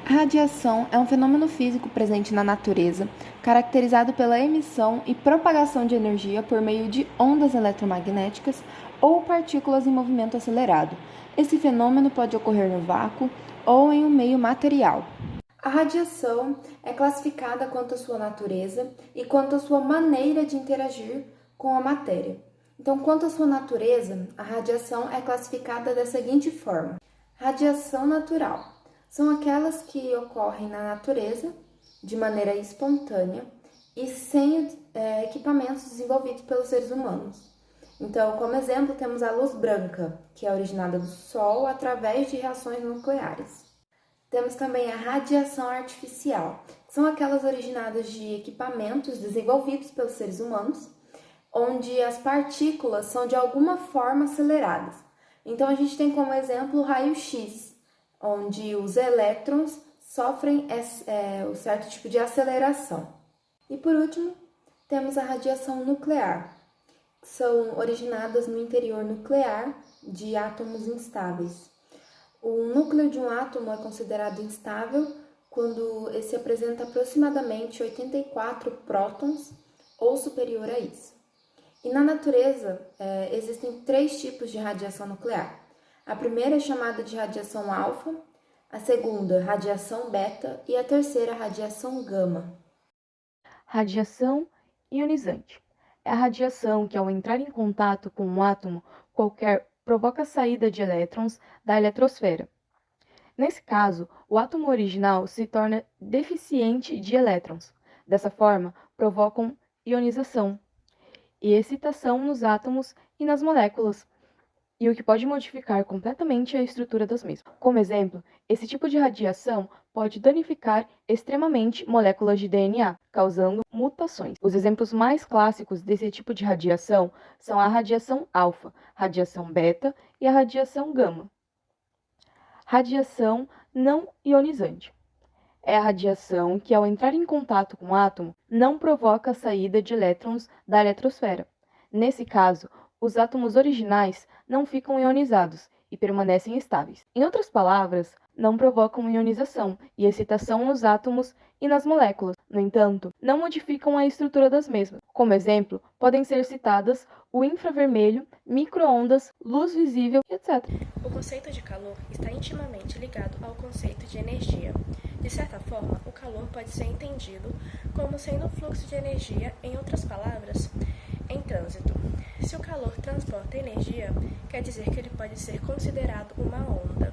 A radiação é um fenômeno físico presente na natureza, caracterizado pela emissão e propagação de energia por meio de ondas eletromagnéticas ou partículas em movimento acelerado. Esse fenômeno pode ocorrer no vácuo ou em um meio material. A radiação é classificada quanto à sua natureza e quanto à sua maneira de interagir com a matéria. Então, quanto à sua natureza, a radiação é classificada da seguinte forma: radiação natural são aquelas que ocorrem na natureza de maneira espontânea e sem equipamentos desenvolvidos pelos seres humanos. Então, como exemplo, temos a luz branca, que é originada do Sol através de reações nucleares. Temos também a radiação artificial, que são aquelas originadas de equipamentos desenvolvidos pelos seres humanos, onde as partículas são de alguma forma aceleradas. Então, a gente tem como exemplo o raio-x, onde os elétrons sofrem um certo tipo de aceleração. E por último, temos a radiação nuclear, que são originadas no interior nuclear de átomos instáveis. O núcleo de um átomo é considerado instável quando esse apresenta aproximadamente 84 prótons ou superior a isso. E na natureza, existem 3 tipos de radiação nuclear. A primeira é chamada de radiação alfa, a segunda, radiação beta, e a terceira, radiação gama. Radiação ionizante é a radiação que, ao entrar em contato com um átomo qualquer, provoca a saída de elétrons da eletrosfera. Nesse caso, o átomo original se torna deficiente de elétrons. Dessa forma, provocam ionização e excitação nos átomos e nas moléculas, e o que pode modificar completamente a estrutura das mesmas. Como exemplo, esse tipo de radiação pode danificar extremamente moléculas de DNA, causando mutações. Os exemplos mais clássicos desse tipo de radiação são a radiação alfa, radiação beta e a radiação gama. Radiação não ionizante é a radiação que, ao entrar em contato com o átomo, não provoca a saída de elétrons da eletrosfera. Nesse caso, os átomos originais não ficam ionizados e permanecem estáveis. Em outras palavras, não provocam ionização e excitação nos átomos e nas moléculas. No entanto, não modificam a estrutura das mesmas. Como exemplo, podem ser citadas o infravermelho, micro-ondas, luz visível, etc. O conceito de calor está intimamente ligado ao conceito de energia. De certa forma, o calor pode ser entendido como sendo um fluxo de energia, em outras palavras, em trânsito. Se o calor transporta energia, quer dizer que ele pode ser considerado uma onda.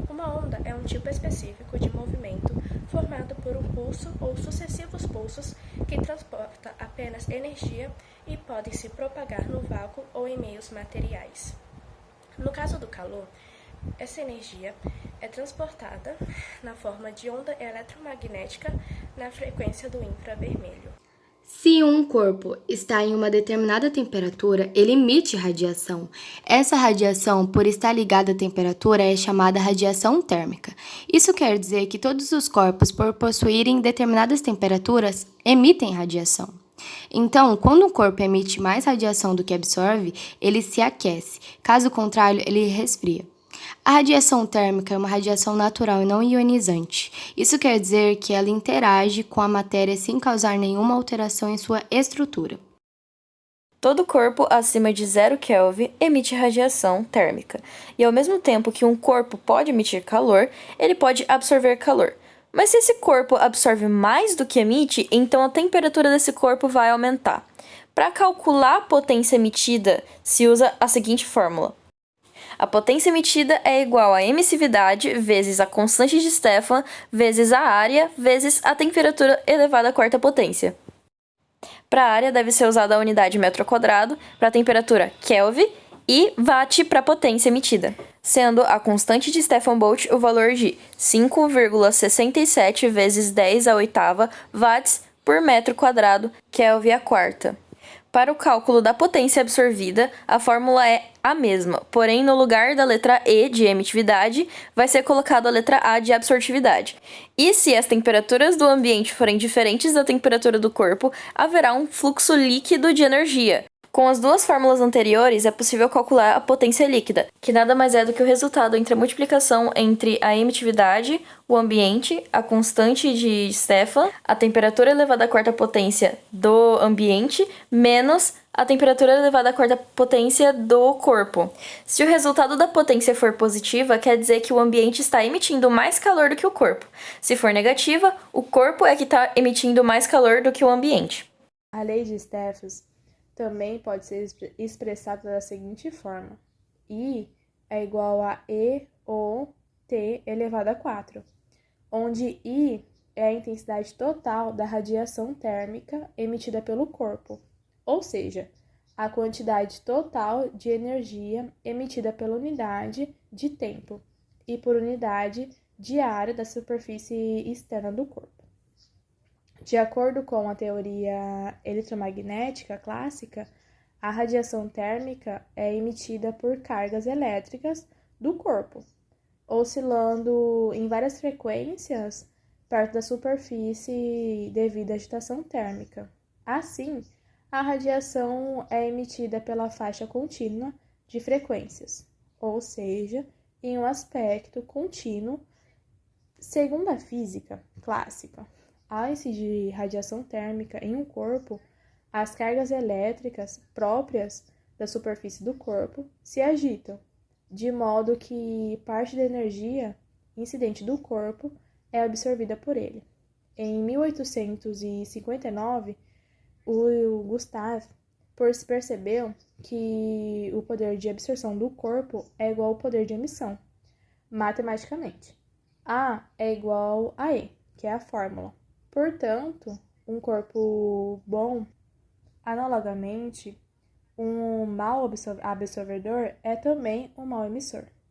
Uma onda é um tipo específico de movimento formado por um pulso ou sucessivos pulsos que transporta apenas energia e podem se propagar no vácuo ou em meios materiais. No caso do calor, essa energia é transportada na forma de onda eletromagnética na frequência do infravermelho. Se um corpo está em uma determinada temperatura, ele emite radiação. Essa radiação, por estar ligada à temperatura, é chamada radiação térmica. Isso quer dizer que todos os corpos, por possuírem determinadas temperaturas, emitem radiação. Então, quando um corpo emite mais radiação do que absorve, ele se aquece. Caso contrário, ele resfria. A radiação térmica é uma radiação natural e não ionizante. Isso quer dizer que ela interage com a matéria sem causar nenhuma alteração em sua estrutura. Todo corpo acima de 0 Kelvin emite radiação térmica, e ao mesmo tempo que um corpo pode emitir calor, ele pode absorver calor. Mas se esse corpo absorve mais do que emite, então a temperatura desse corpo vai aumentar. Para calcular a potência emitida, se usa a seguinte fórmula. A potência emitida é igual à emissividade vezes a constante de Stefan vezes a área vezes a temperatura elevada à quarta potência. Para a área deve ser usada a unidade metro quadrado, para a temperatura Kelvin e watt para a potência emitida, sendo a constante de Stefan-Bolt o valor de 5,67 vezes 10 à oitava watts por metro quadrado, Kelvin à quarta. Para o cálculo da potência absorvida, a fórmula é a mesma, porém no lugar da letra E de emitividade, vai ser colocada a letra A de absortividade. E se as temperaturas do ambiente forem diferentes da temperatura do corpo, haverá um fluxo líquido de energia, Com as duas fórmulas anteriores, é possível calcular a potência líquida, que nada mais é do que o resultado entre a multiplicação entre a emitividade, o ambiente, a constante de Stefan, a temperatura elevada à quarta potência do ambiente, menos a temperatura elevada à quarta potência do corpo. Se o resultado da potência for positiva, quer dizer que o ambiente está emitindo mais calor do que o corpo. Se for negativa, o corpo é que está emitindo mais calor do que o ambiente. A lei de Stefan também pode ser expressada da seguinte forma: I é igual a E ou T elevado a 4, onde I é a intensidade total da radiação térmica emitida pelo corpo, ou seja, a quantidade total de energia emitida pela unidade de tempo e por unidade de área da superfície externa do corpo. De acordo com a teoria eletromagnética clássica, a radiação térmica é emitida por cargas elétricas do corpo, oscilando em várias frequências perto da superfície devido à agitação térmica. Assim, a radiação é emitida pela faixa contínua de frequências, ou seja, em um aspecto contínuo. Segundo a física clássica, ao incidir radiação térmica em um corpo, as cargas elétricas próprias da superfície do corpo se agitam, de modo que parte da energia incidente do corpo é absorvida por ele. Em 1859, o Gustav percebeu que o poder de absorção do corpo é igual ao poder de emissão, matematicamente. A é igual a E, que é a fórmula. Portanto, um corpo bom, analogamente, um mau absorvedor é também um mau emissor.